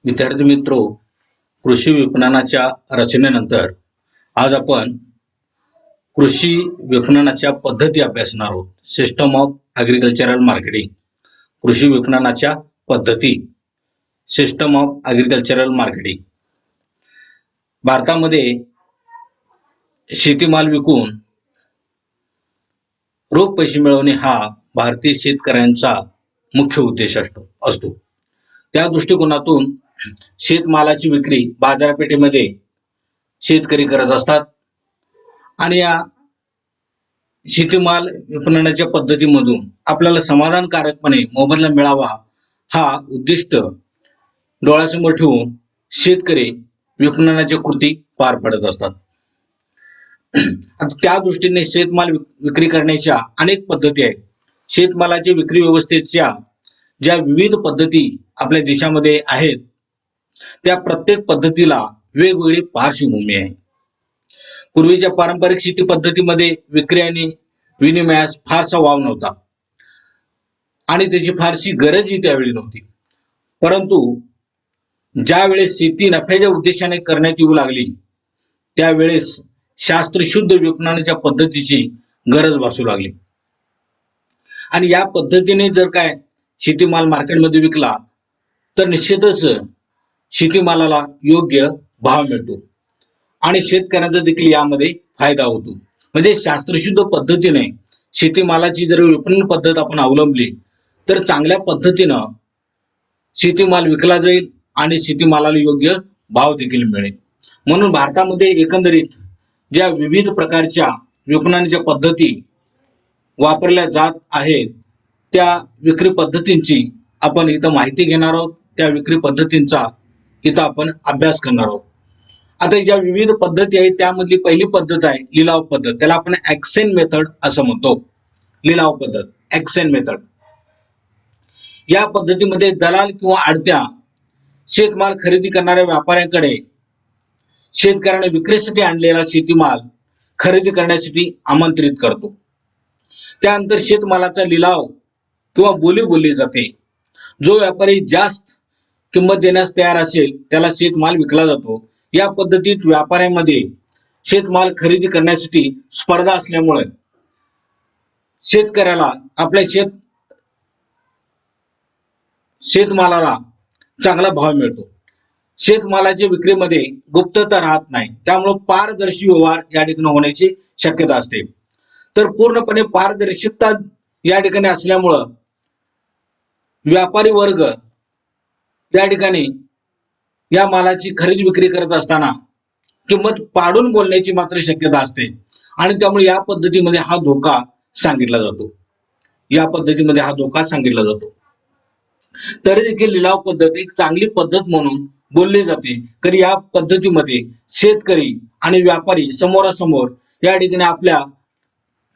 विद्यार्थी मित्रो, कृषी विपणनाच्या रचनेनंतर आज आपण कृषी विपणनाच्या पद्धती अभ्यासणार आहोत. System of agricultural marketing. कृषी विपणनाच्या पद्धती, सिस्टम ऑफ ॲग्रिकल्चरल मार्केटिंग. भारतामध्ये शेतीमाल विकून रोख पैसे मिळवणे हा भारतीय शेतकऱ्यांचा मुख्य उद्देश असतो. त्या दृष्टिकोनातून शेतमालाची विक्री बाजारपेठेमध्ये शेतकरी करत असतात आणि या शेतीमाल विपणनाच्या पद्धतीमधून आपल्याला समाधानकारकपणे मोबदला मिळावा हा उद्दिष्ट डोळ्यासमोर ठेवून शेतकरी विपणनाच्या कृती पार पडत असतात. त्या दृष्टीने शेतमाल विक्री करण्याच्या अनेक पद्धती आहेत. शेतमालाच्या विक्री व्यवस्थेच्या ज्या विविध पद्धती आपल्या देशामध्ये आहेत त्या प्रत्येक पद्धतीला वेगवेगळी पार्श्वभूमी आहे. पूर्वीच्या पारंपरिक शेती पद्धतीमध्ये विक्री आणि विनिमयास फारसा वाव नव्हता आणि त्याची फारशी गरजही त्यावेळी नव्हती. परंतु ज्या वेळेस शेती नफ्याच्या उद्देशाने करण्यात येऊ लागली त्यावेळेस शास्त्रशुद्ध विपणनाच्या पद्धतीची गरज भासू लागली आणि या पद्धतीने जर काय शेतीमाल मार्केटमध्ये विकला तर निश्चितच शेतीमालाला योग्य भाव मिळतो आणि शेतकऱ्यांचा देखील यामध्ये फायदा होतो. म्हणजे शास्त्रशुद्ध पद्धतीने शेतीमालाची जर विपणन पद्धत आपण अवलंबली तर चांगल्या पद्धतीनं शेतीमाल विकला जाईल आणि शेतीमालाला योग्य भाव देखील मिळेल. म्हणून भारतामध्ये एकंदरीत ज्या विविध प्रकारच्या विपणनाच्या पद्धती वापरल्या जात आहेत त्या विक्री पद्धतींची आपण इथं माहिती घेणार आहोत. त्या विक्री पद्धतींचा इथं आपण अभ्यास करणार आहोत. आता ज्या विविध पद्धती आहेत त्यामधली पहिली पद्धत आहे लिलाव पद्धत. त्याला आपण ॲक्सेंट मेथड असं म्हणतो. लिलाव पद्धत, ॲक्सेंट मेथड. या पद्धतीमध्ये दलाल किंवा आडत्या शेतमाल खरेदी करणाऱ्या व्यापाऱ्यांकडे शेतकऱ्याने विक्रीसाठी आणलेला शेतीमाल खरेदी करण्यासाठी आमंत्रित करतो. त्यानंतर शेतमालाचा लिलाव किंवा बोली बोलली जाते. जो व्यापारी जास्त किंमत देण्यास तयार असेल त्याला शेतमाल विकला जातो. या पद्धतीत व्यापाऱ्यांमध्ये शेतमाल खरेदी करण्यासाठी स्पर्धा असल्यामुळे शेतकऱ्याला आपल्या शेतमालाला चांगला भाव मिळतो. शेतमालाच्या विक्रीमध्ये गुप्तता राहत नाही, त्यामुळे पारदर्शी व्यवहार या ठिकाणी होण्याची शक्यता असते. तर पूर्णपणे पारदर्शकता या ठिकाणी असल्यामुळं व्यापारी वर्ग या ठिकाणी या मालाची खरेदी विक्री करत असताना किंमत पाडून बोलण्याची मात्र शक्यता असते आणि त्यामुळे या पद्धतीमध्ये हा धोका सांगितला जातो. या पद्धतीमध्ये हा धोका सांगितला जातो. तरी देखील लिलाव पद्धत एक चांगली पद्धत म्हणून बोलली जाते. तर या पद्धतीमध्ये शेतकरी आणि व्यापारी समोरासमोर या ठिकाणी आपल्या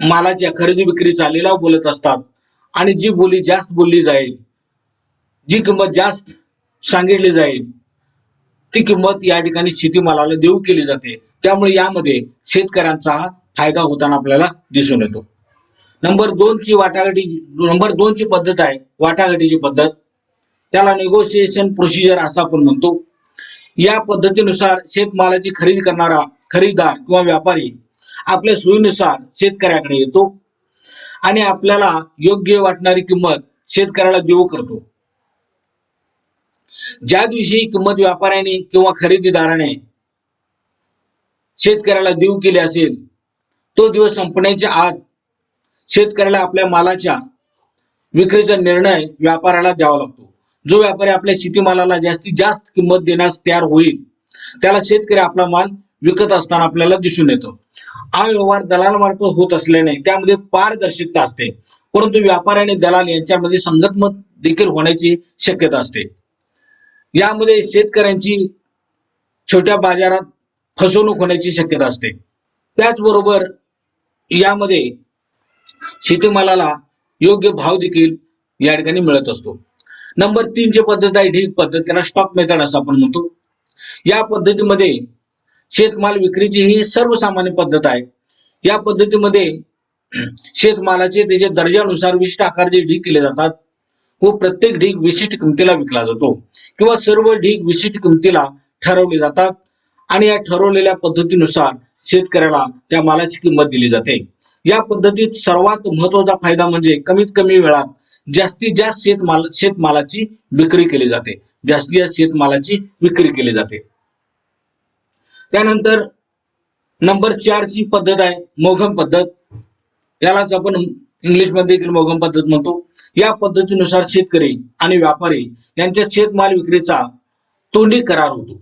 मालाच्या खरेदी विक्रीचा लिलाव बोलत असतात आणि जी बोली जास्त बोलली जाईल, जी किंमत जास्त सांगितली जाईल ती किंमत या ठिकाणी शेतीमालाला देऊ केली जाते. त्यामुळे यामध्ये शेतकऱ्यांचा फायदा होताना आपल्याला दिसून येतो. नंबर 2 ची पद्धत आहे वाटाघाटीची पद्धत. त्याला नेगोशिएशन प्रोसिजर असं आपण म्हणतो. या पद्धतीनुसार शेतमालाची खरेदी करणारा खरेदीदार किंवा व्यापारी आपल्या सोयीनुसार शेतकऱ्याकडे येतो आणि आपल्याला योग्य वाटणारी किंमत शेतकऱ्याला देऊ करतो. ज्या दिवशी किंमत व्यापाऱ्याने किंवा खरेदीदाराने शेतकऱ्याला देऊ केली असेल तो दिवस संपण्याच्या आत शेतकऱ्याला आपल्या मालाच्या विक्रीचा निर्णय व्यापाऱ्याला द्यावा लागतो. जो व्यापारी आपल्या शेतीमालाला जास्तीत जास्त किंमत देण्यास तयार होईल त्याला शेतकरी आपला माल विकत असताना आपल्याला दिसून येतो. हा व्यवहार दलालामार्फत होत असल्याने त्यामध्ये पारदर्शकता असते, परंतु व्यापारी आणि दलाल यांच्यामध्ये संगतमत देखील होण्याची शक्यता असते. यामध्ये शेतकऱ्यांची छोट्या बाजारात फसवणूक होण्याची शक्यता असते. त्याचबरोबर यामध्ये शेतीमालाला योग्य भाव देखील या ठिकाणी मिळत असतो. नंबर 3 ची पद्धत आहे ढीग पद्धत. त्याला स्टॉक मेथड असं आपण म्हणतो. या पद्धतीमध्ये शेतमाल विक्रीची ही सर्वसामान्य पद्धत आहे. या पद्धतीमध्ये शेतमालाचे त्याच्या दर्जानुसार विशिष्ट आकाराचे ढीग केले जातात. व प्रत्येक ढीग विशिष्ट किमतीला विकला जातो किंवा सर्व ढीग विशिष्ट किमतीला ठरवले जातात आणि या ठरवलेल्या पद्धतीनुसार शेतकऱ्याला त्या मालाची किंमत दिली जाते. या पद्धतीत सर्वात महत्वाचा फायदा म्हणजे कमीत कमी वेळात जास्तीत जास्त शेतमालाची विक्री केली जाते. जास्तीत जास्त शेतमालाची विक्री केली जाते. त्यानंतर नंबर 4 ची पद्धत आहे मोघम पद्धत. यालाच आपण इंग्लिश मध्ये देखील मोघम पद्धत म्हणतो. या पद्धतीनुसार शेतकरी आणि व्यापारी यांच्यात शेतमाल विक्रीचा तोंडी करार होतो,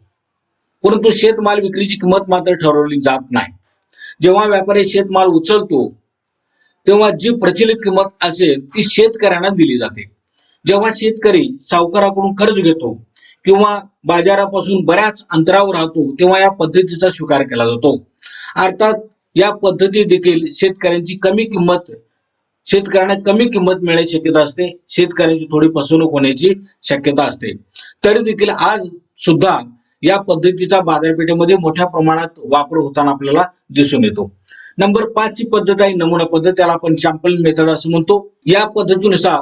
परंतु शेतमाल विक्रीची किंमत मात्र ठरवली जात नाही. जेव्हा व्यापारी शेतमाल उचलतो तेव्हा जी प्रचलित किंमत असेल ती शेतकऱ्यांना दिली जाते. जेव्हा शेतकरी सावकाराकडून कर्ज घेतो किंवा बाजारापासून बऱ्याच अंतरावर राहतो तेव्हा या पद्धतीचा स्वीकार केला जातो. अर्थात या पद्धती देखील शेतकऱ्यांना कमी किंमत मिळण्याची शक्यता असते. शेतकऱ्यांची थोडी फसवणूक होण्याची शक्यता असते. तरी देखील आज सुद्धा या पद्धतीचा बाजारपेठेमध्ये मोठ्या प्रमाणात वापर होताना आपल्याला दिसून येतो. नंबर 5 ची पद्धत आहे नमुना पद्धत. त्याला आपण सॅम्पल मेथड असं म्हणतो. या पद्धतीनुसार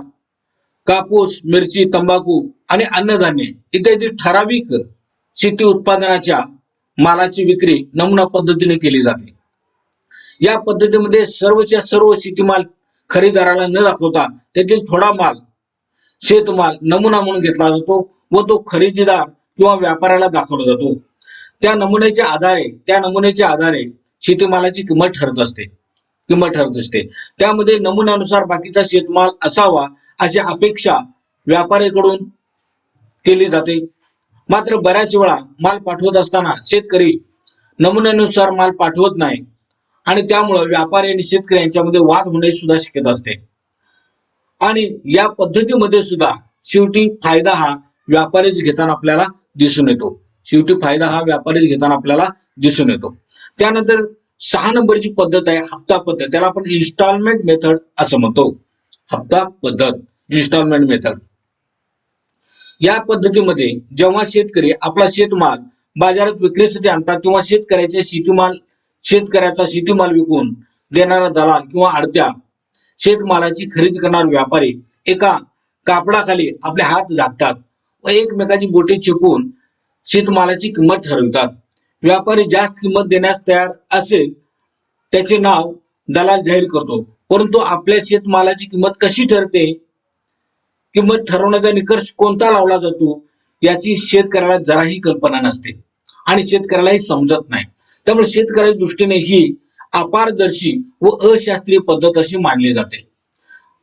कापूस, मिरची, तंबाखू आणि अन्नधान्य इत्यादी ठराविक शेती उत्पादनाच्या मालाची विक्री नमुना पद्धतीने केली जाते. या पद्धतीमध्ये सर्वच्या सर्व शेतीमाल खरेदीदाराला न दाखवता त्यातील थोडा माल शेतमाल नमुना म्हणून घेतला जातो व तो खरेदीदार किंवा व्यापाऱ्याला दाखवला जातो. त्या नमुन्याच्या आधारे शेतीमालाची किंमत ठरत असते. त्यामध्ये नमुन्यानुसार बाकीचा शेतमाल असावा अशी अपेक्षा व्यापाऱ्याकडून केली जाते. मात्र बऱ्याच वेळा माल पाठवत असताना शेतकरी नमुन्यानुसार माल पाठवत नाही आणि त्यामुळे व्यापारी आणि शेतकरी यांच्यामध्ये वाद होण्याची सुद्धा शक्यता असते. आणि या पद्धतीमध्ये सुद्धा शेवटी फायदा हा व्यापारीच घेताना आपल्याला दिसून येतो. त्यानंतर 6 नंबरची पद्धत आहे हप्ता पद्धत. त्याला आपण इन्स्टॉलमेंट मेथड असं म्हणतो. हप्ता पद्धत, इन्स्टॉलमेंट मेथड. या पद्धतीमध्ये जेव्हा शेतकरी आपला शेतमाल बाजारात विक्रीसाठी आणतात तेव्हा शेतकऱ्याचा शेतीमाल विकून देणारा दलाल किंवा आडत्या शेतमालाची खरेदी करणारा व्यापारी एका कापडाखाली आपले हात झाकतात व एकमेकाची बोटे चेपून शेतमालाची किंमत ठरवतात. व्यापारी जास्त किंमत देण्यास तयार असेल त्याचे नाव दलाल जाहीर करतो, परंतु आपल्या शेतमालाची किंमत कशी ठरते, किंमत ठरवण्याचा निकष कोणता लावला जातो याची शेतकऱ्याला जराही कल्पना नसते आणि शेतकऱ्यालाही समजत नाही. त्यामुळे शेतकऱ्याच्या दृष्टीने ही अपारदर्शी व अशास्त्रीय पद्धत अशी मानली जाते.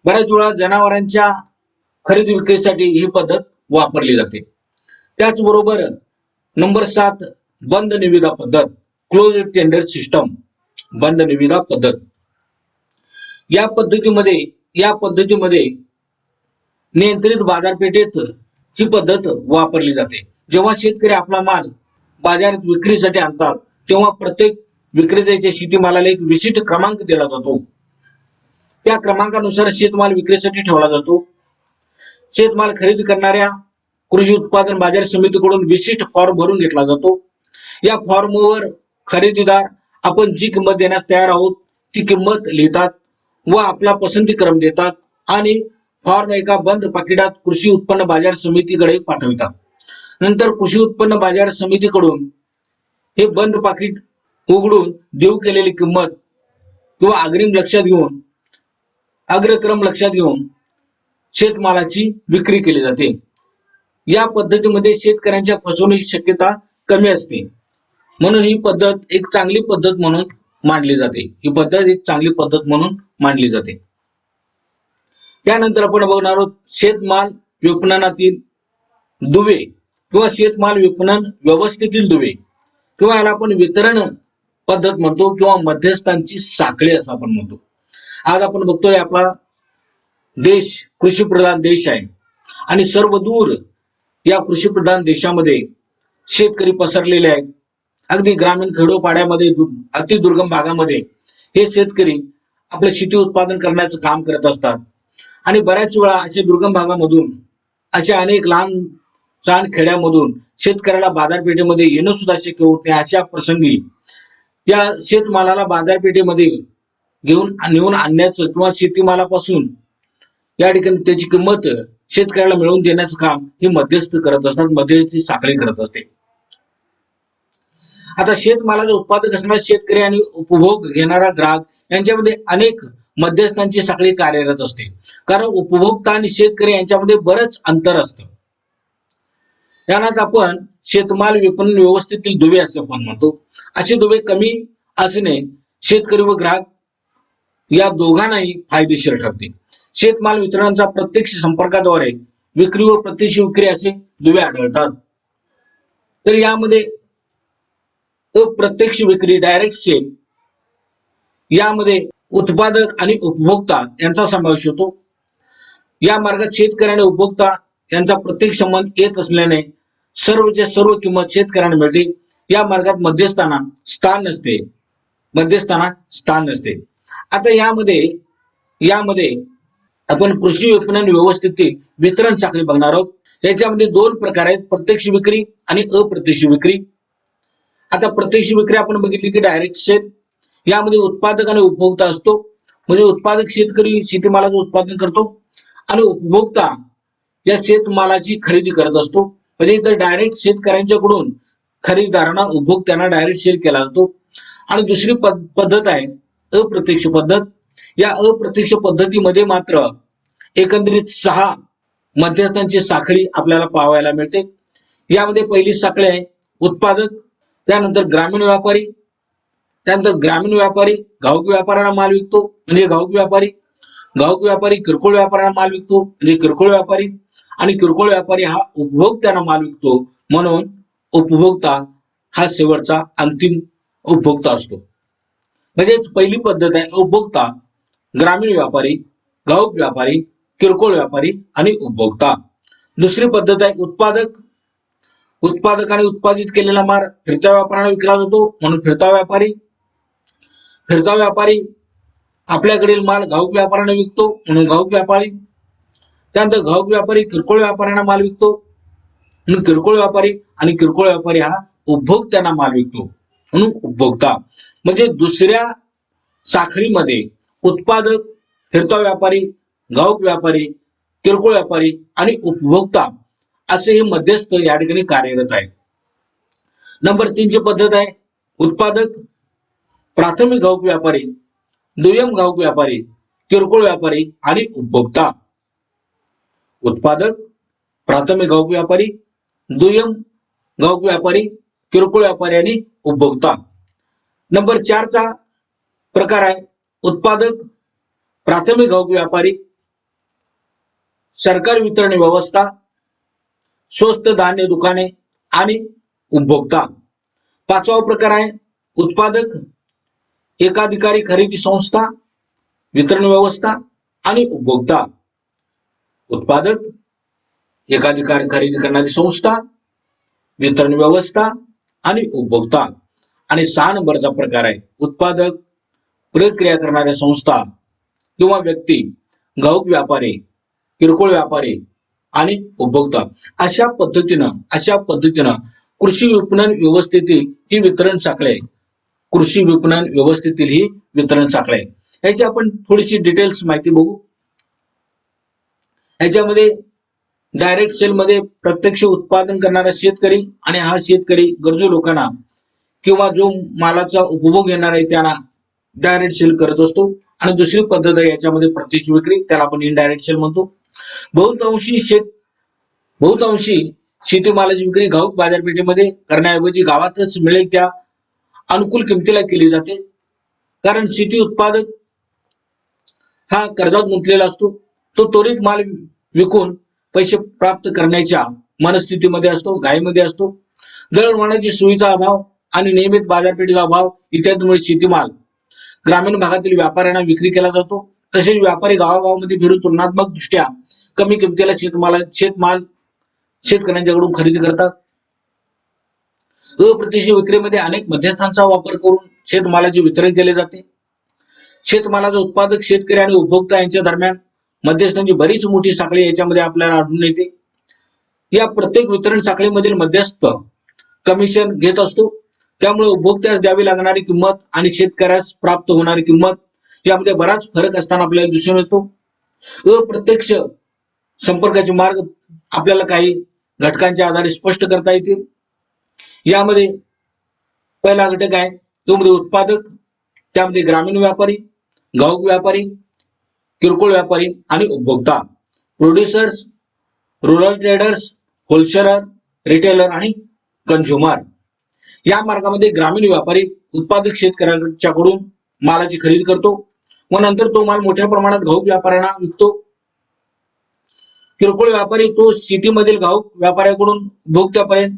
बऱ्याच वेळा जनावरांच्या खरेदी विक्रीसाठी ही पद्धत वापरली जाते. त्याचबरोबर नंबर 7 बंद निविदा पद्धत, क्लोज टेंडर सिस्टम. बंद निविदा पद्धत. या पद्धतीमध्ये नियंत्रित बाजारपेठेत ही पद्धत वापरली जाते. जेव्हा शेतकरी आपला माल बाजारात विक्रीसाठी आणतात तेव्हा प्रत्येक विक्रेत्याच्या शेतीमालाला एक विशिष्ट क्रमांक दिला जातो. त्या क्रमांकानुसार शेतमाल विक्रीसाठी ठेवला जातो. शेतमाल खरेदी करणाऱ्या कृषी उत्पादन बाजार समितीकडून विशिष्ट फॉर्म भरून घेतला जातो. या फॉर्मवर खरेदीदार आपण जी किंमत देण्यास तयार आहोत ती किंमत लिहितात व आपला पसंती क्रम देतात आणि फॉर्म एका बंद पाकिटात कृषी उत्पन्न बाजार समितीकडे पाठवितात. नंतर कृषी उत्पन्न बाजार समितीकडून हे बंद पाकिट उघडून देऊ केलेली किंमत किंवा अग्रक्रम लक्षात घेऊन शेतमालाची विक्री केली जाते. या पद्धतीमध्ये शेतकऱ्यांच्या फसवणुकीची शक्यता कमी असते, म्हणून ही पद्धत एक चांगली पद्धत म्हणून मानली जाते. त्यानंतर आपण बघणार आहोत शेतमाल विपणनातील दुवे किंवा शेतमाल विपणन व्यवस्थेतील दुवे किंवा याला आपण वितरण पद्धत म्हणतो किंवा मध्यस्थांची साखळी असं आपण म्हणतो. आज आपण बघतोय आपला देश कृषीप्रधान देश आहे आणि सर्वदूर या कृषीप्रधान देशामध्ये शेतकरी पसरलेले आहेत. अगदी ग्रामीण खेडोपाड्यामध्ये अतिदुर्गम भागामध्ये हे शेतकरी आपले शेती उत्पादन करण्याचं काम करत असतात आणि बऱ्याच वेळा अशा दुर्गम भागामधून अशा अनेक लहान खेड्यामधून शेतकऱ्याला बाजारपेठेमध्ये येणं सुद्धा शक्य होत नाही. अशा प्रसंगी या शेतमालाला बाजारपेठेमध्ये नेऊन आणण्याचं किंवा शेतीमालापासून या ठिकाणी त्याची किंमत शेतकऱ्याला मिळवून देण्याचं काम ही मध्यस्थ करत असतात, मध्यस्थी साखळी करत असते. आता शेतमालाचे उत्पादक असणारा शेतकरी आणि उपभोग घेणारा ग्राहक यांच्यामध्ये अनेक मध्यस्थांची साखळी कार्यरत असते, कारण उपभोक्ता आणि शेतकरी यांच्यामध्ये बरंच अंतर असतं. यालाच आपण शेतमाल विपणन व्यवस्थेतील दुवे असे आपण म्हणतो. असे दुवे कमी असणे शेतकरी व ग्राहक या दोघांनाही फायदेशीर ठरते. शेतमाल वितरणाचा प्रत्यक्ष संपर्काद्वारे विक्री व प्रत्यक्ष विक्री असे दुवे आढळतात. तर यामध्ये अप्रत्यक्ष विक्री डायरेक्ट सेल यामध्ये उत्पादक आणि उपभोक्ता यांचा समावेश होतो. या मार्गात शेतकरी आणि उपभोक्ता यांचा प्रत्यक्ष संबंध येत असल्याने सर्वच्या सर्व किंमत शेतकऱ्यांना मिळते. या मार्गात मध्यस्थांना स्थान नसते. आता यामध्ये आपण कृषी विपणन व्यवस्थेतील वितरण साखळी बघणार आहोत. याच्यामध्ये दोन प्रकार आहेत, प्रत्यक्ष विक्री आणि अप्रत्यक्ष विक्री. आता प्रत्यक्ष विक्री आपण बघितली की डायरेक्ट सेल. यामध्ये उत्पादक आणि उपभोक्ता असतो. म्हणजे उत्पादक शेतकरी शेतीमालाचं उत्पादन करतो आणि उपभोक्ता या शेतमालाची खरेदी करत असतो. म्हणजे इथं डायरेक्ट शेतकऱ्यांच्याकडून खरेदीदारांना उपभोक्त्यांना डायरेक्ट सेल केला जातो. आणि दुसरी पद्धत आहे अप्रत्यक्ष पद्धत. या अप्रत्यक्ष पद्धतीमध्ये मात्र एकंदरीत 6 मध्यस्थांची साखळी आपल्याला पाहायला मिळते. यामध्ये पहिली साखळी आहे उत्पादक, त्यानंतर ग्रामीण व्यापारी, घाऊक व्यापाऱ्यांना माल विकतो म्हणजे घाऊक व्यापारी किरकोळ व्यापाऱ्यांना माल विकतो म्हणजे किरकोळ व्यापारी, आणि किरकोळ व्यापारी हा उपभोक्त्यांना माल विकतो म्हणून उपभोक्ता हा शेवटचा अंतिम उपभोक्ता असतो. म्हणजे पहिली पद्धत आहे उपभोक्ता, ग्रामीण व्यापारी, घाऊक व्यापारी, किरकोळ व्यापारी आणि उपभोक्ता. दुसरी पद्धत आहे उत्पादक आणि उत्पादित केलेला माल फिरत्या व्यापाऱ्यांना विकला जातो म्हणून फिरता व्यापारी आपल्याकडील माल घाऊक व्यापाऱ्यांना विकतो म्हणून घाऊक व्यापारी. त्यानंतर घाऊक व्यापारी किरकोळ व्यापाऱ्यांना माल विकतो म्हणून किरकोळ व्यापारी, आणि किरकोळ व्यापारी हा उपभोक्त्यांना माल विकतो म्हणून उपभोक्ता. म्हणजे दुसऱ्या साखळीमध्ये उत्पादक, फिरता व्यापारी, घाऊक व्यापारी, किरकोळ व्यापारी आणि उपभोक्ता असे हे मध्यस्थ या ठिकाणी कार्यरत आहेत. नंबर 3 ची पद्धत आहे उत्पादक, प्राथमिक घाऊक व्यापारी, दुय्यम घाऊक व्यापारी, किरकोळ व्यापारी आणि उपभोक्ता. उत्पादक, प्राथमिक घाऊक व्यापारी, दुय्यम घाऊक व्यापारी, किरकोळ व्यापारी आणि उपभोक्ता. नंबर 4 चा प्रकार आहे उत्पादक, प्राथमिक घाऊक व्यापारी, सरकारी वितरण व्यवस्था, स्वस्त धान्य दुकाने आणि उपभोक्ता. 5वा प्रकार आहे उत्पादक, एकाधिकारी खरेदी संस्था, वितरण व्यवस्था आणि उपभोक्ता. उत्पादक, एकाधिकार खरेदी करणारी संस्था, वितरण व्यवस्था आणि उपभोक्ता. आणि 6 नंबरचा प्रकार आहे उत्पादक, प्रक्रिया करणाऱ्या संस्था किंवा व्यक्ती, घाऊक व्यापारी, किरकोळ व्यापारी आणि उपभोक्ता. अशा पद्धतीनं कृषी विपणन व्यवस्थेतील ही वितरण साखळी आहे. कृषी विपणन व्यवस्थेतील ही वितरण साखळी आहे. याची आपण थोडीशी डिटेल्स माहिती बघू. याच्यामध्ये डायरेक्ट सेल मध्ये प्रत्यक्ष उत्पादन करणारा शेतकरी आणि हा शेतकरी गरजू लोकांना किंवा जो मालाचा उपभोग घेणार आहे त्यांना डायरेक्ट सेल करत असतो. आणि दुसरी पद्धत आहे याच्यामध्ये प्रत्यक्ष विक्री, त्याला आपण इनडायरेक्ट सेल म्हणतो. बहुतांशी शेतीमालाची विक्री घाऊक बाजारपेठेमध्ये करण्याऐवजी गावातच मिळेल त्या अनुकूल किमतीला केली जाते. कारण शेती उत्पादक हा कर्जात गुंतलेला असतो. तो त्वरित माल विकून पैसे प्राप्त करण्याच्या मनस्थितीमध्ये असतो, घाईमध्ये असतो. दळणवळणाची सुविधा अभाव आणि नियमित बाजारपेठेचा अभाव इत्यादीमुळे शेतीमाल ग्रामीण भागातील व्यापाऱ्यांना विक्री केला जातो. तसेच व्यापारी गावागावामध्ये फिरून तुलनात्मक दृष्ट्या कमी किमतीला शेतमाल शेतकऱ्यांच्याकडून खरेदी करतात. अप्रत्यक्ष विक्रीमध्ये अनेक मध्यस्थांचा वापर करून शेतमालाचे वितरण केले जाते. शेतमालाचा उत्पादक, शेतकरी आणि उपभोक्ता यांच्या दरम्यान मध्यस्थांची बरीच मोठी साखळी याच्यामध्ये आपल्याला आढळून येते. या प्रत्येक वितरण साखळीमधील मध्यस्थ कमिशन घेत असतो. त्यामुळे उपभोक्त्यास द्यावी लागणारी किंमत आणि शेतकऱ्यास प्राप्त होणारी किंमत यामध्ये बराच फरक असताना आपल्याला दिसून येतो. अप्रत्यक्ष संपर्काचे मार्ग आपल्याला काही घटकांच्या आधारे स्पष्ट करता येतील. यामध्ये पहिला घटक आहे तो म्हणजे उत्पादक, त्यामध्ये ग्रामीण व्यापारी, घाऊक व्यापारी, किरकोळ व्यापारी आणि उपभोक्ता. Producers, rural traders, wholesaler, retailer आणि कन्झ्युमर. या मार्गामध्ये ग्रामीण व्यापारी उत्पादक शेतकऱ्यांच्याकडून मालाची खरेदी करतो व नंतर तो माल मोठ्या प्रमाणात घाऊक व्यापाऱ्यांना विकतो. किरकोळ व्यापारी तो सिटीमधील घाऊक व्यापाऱ्याकडून उपभोक्त्यापर्यंत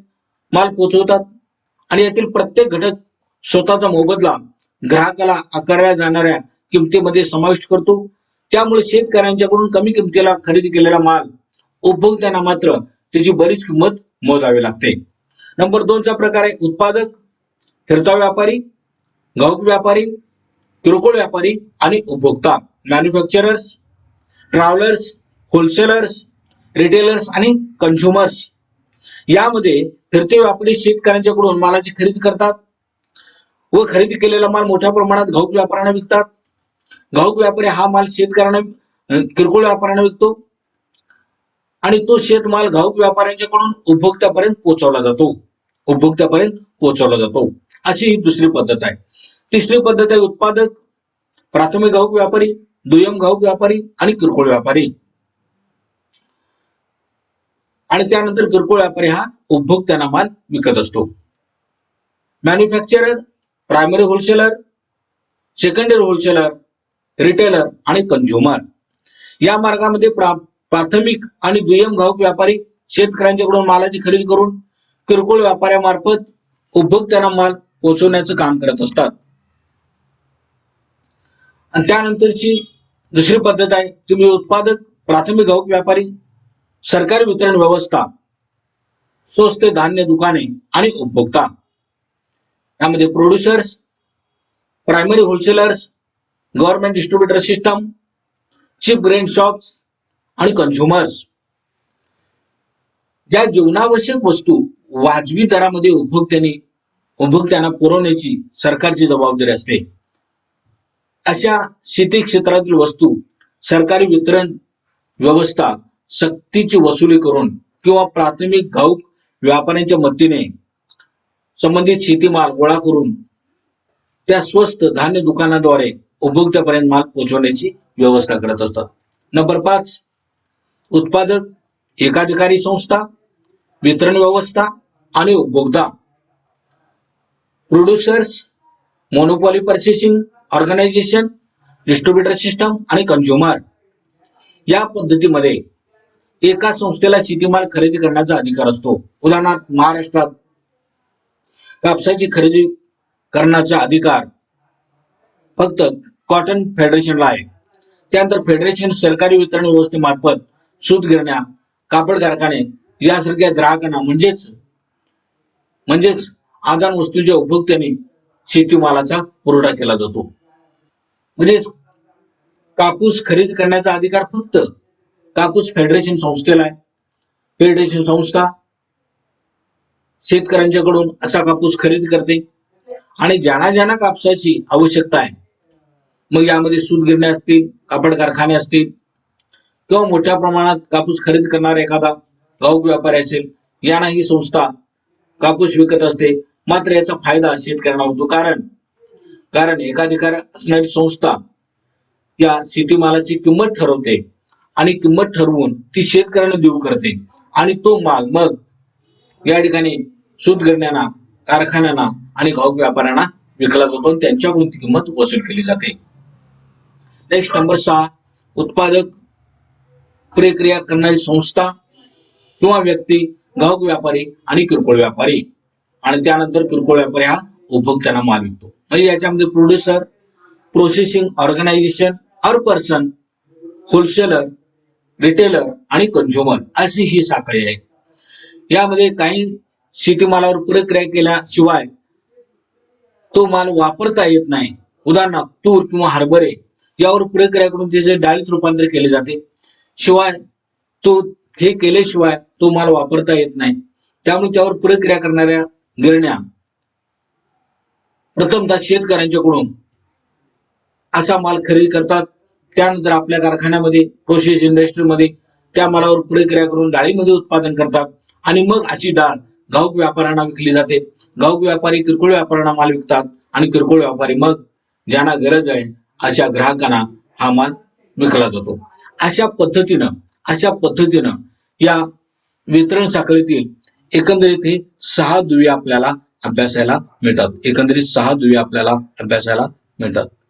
माल पोहोचवतात आणि यातील प्रत्येक घटक स्वतःचा मोबदला ग्राहकाला आकारल्या जाणाऱ्या किमतीमध्ये समाविष्ट करतो. त्यामुळे शेतकऱ्यांच्याकडून कमी किमतीला खरेदी केलेला माल उपभोक्त्यांना मात्र त्याची बरीच किंमत मोजावी लागते. नंबर 2 चा प्रकार आहे उत्पादक, फिरता व्यापारी, घाऊक व्यापारी, किरकोळ व्यापारी आणि उपभोक्ता. मॅन्युफॅक्चरर्स, ट्रॅव्हलर्स, होलसेलर्स, रिटेलर्स आणि कन्झ्युमर्स. यामध्ये फिरते व्यापारी शेतकऱ्यांच्याकडून मालाची खरेदी करतात व खरेदी केलेला माल मोठ्या प्रमाणात घाऊक व्यापाऱ्यांना विकतात. घाऊक व्यापारी हा माल शेतकऱ्यांना किरकोळ व्यापाऱ्यांना विकतो आणि तो शेतमाल घाऊक व्यापाऱ्यांच्याकडून उपभोक्त्यापर्यंत पोहोचवला जातो. अशी ही दुसरी पद्धत आहे. तिसरी पद्धत आहे उत्पादक, प्राथमिक घाऊक व्यापारी, दुय्यम घाऊक व्यापारी आणि किरकोळ व्यापारी. आणि त्यानंतर किरकोळ व्यापारी हा उपभोक्त्यांना माल विकत असतो. Manufacturer, primary wholesaler, secondary wholesaler, retailer आणि कन्झ्युमर. या मार्गामध्ये प्राथमिक आणि दुय्यम घाऊक व्यापारी शेतकऱ्यांच्याकडून मालाची खरेदी करून किरकोळ व्यापाऱ्यामार्फत उपभोक्त्यांना माल पोहोचवण्याचं काम करत असतात. आणि त्यानंतरची दुसरी पद्धत आहे तुम्ही उत्पादक, प्राथमिक घाऊक व्यापारी, सरकारी वितरण व्यवस्था, स्वस्त धान्य दुकाने आणि उपभोक्ता. यामध्ये producers, primary wholesalers, government distributor system, cheap grain shops आणि कन्झ्युमर्स. ज्या जीवनावश्यक वस्तू वाजवी दरामध्ये उपभोक्त्यांना पुरवण्याची सरकारची जबाबदारी असते, अशा शेती क्षेत्रातील वस्तू सरकारी वितरण व्यवस्था सक्तीची वसुली करून किंवा प्राथमिक घाऊक व्यापाऱ्यांच्या मदतीने संबंधित शेतीमाल गोळा करून त्या स्वस्त धान्य दुकानाद्वारे उपभोक्त्यापर्यंत माल पोहोचवण्याची व्यवस्था करत असतात. नंबर 5 उत्पादक, एकाधिकारी संस्था, वितरण व्यवस्था आणि उपभोक्ता. Producers, monopoly purchasing organisation, distributor system आणि कन्झ्युमर. या पद्धतीमध्ये एका संस्थेला शेतीमाल खरेदी करण्याचा अधिकार असतो. उदाहरणार्थ महाराष्ट्रात कापसाची खरेदी करण्याचा अधिकार फक्त कॉटन फेडरेशनला आहे. त्यानंतर फेडरेशन सरकारी वितरण व्यवस्थेमार्फत सूत गिरण्या, कापड कारखाने यासारख्या ग्राहकांना म्हणजेच आदान वस्तूच्या उपभोक्त्यांनी शेतीमालाचा पुरवठा केला जातो. म्हणजेच कापूस खरेदी करण्याचा अधिकार फक्त कापूस फेडरेशन संस्थेला आहे. फेडरेशन संस्था शेतकऱ्यांच्याकडून असा कापूस खरेदी करते आणि ज्यांना कापसाची आवश्यकता आहे, मग यामध्ये सूत गिरण्या असतील, कापड कारखाने असतील किंवा मोठ्या प्रमाणात कापूस खरेदी करणारा एखादा घाऊक व्यापारी असेल, यांना ही संस्था कापूस विकत असते. मात्र याचा फायदा शेतकऱ्यांना होतो, कारण एकाधिकार असणारी संस्था या शेतीमालाची किंमत ठरवते आणि किंमत ठरवून ती शेतकऱ्यांना देऊ करते आणि तो माल मग या ठिकाणी सूत गिरण्यांना, कारखान्यांना आणि घाऊक व्यापाऱ्यांना विकला जातो आणि त्यांच्याकडून ती किंमत वसूल केली जाते. नेक्स्ट नंबर 6 उत्पादक, प्रक्रिया करणारी संस्था किंवा व्यक्ती, घाऊक व्यापारी आणि किरकोळ व्यापारी. आणि त्यानंतर किरकोळ व्यापारी हा उपभोक्त्यांना माल विकतो. म्हणजे याच्यामध्ये प्रोड्युसर, प्रोसेसिंग ऑर्गनायझेशन और पर्सन, होलसेलर, रिटेलर आणि कन्झ्युमर अशी ही साखळी आहे. यामध्ये काही शेतीमालावर प्रक्रिया केल्याशिवाय तो माल वापरता येत नाही. उदाहरणार्थ तूर किंवा हरभरे यावर प्रक्रिया करून त्याचे डाळीत रूपांतर केले जाते. शिवाय हे केल्याशिवाय तो माल वापरता येत नाही. त्यामुळे त्यावर प्रक्रिया करणाऱ्या गिरण्या प्रथमतः शेतकऱ्यांच्याकडून असा माल खरेदी करतात. त्यानंतर आपल्या कारखान्यामध्ये, प्रोसेस इंडस्ट्रीमध्ये त्या मालावर प्रक्रिया करून डाळीमध्ये उत्पादन करतात आणि मग अशी डाळ घाऊक व्यापाऱ्यांना विकली जाते. घाऊक व्यापारी किरकोळ व्यापाऱ्यांना माल विकतात आणि किरकोळ व्यापारी मग ज्यांना गरज आहे अशा ग्राहकांना हा माल विकला जातो. अशा पद्धतीनं या वितरण साखळीतील एकंदरीत हे 6 दुवे आपल्याला अभ्यासायला मिळतात.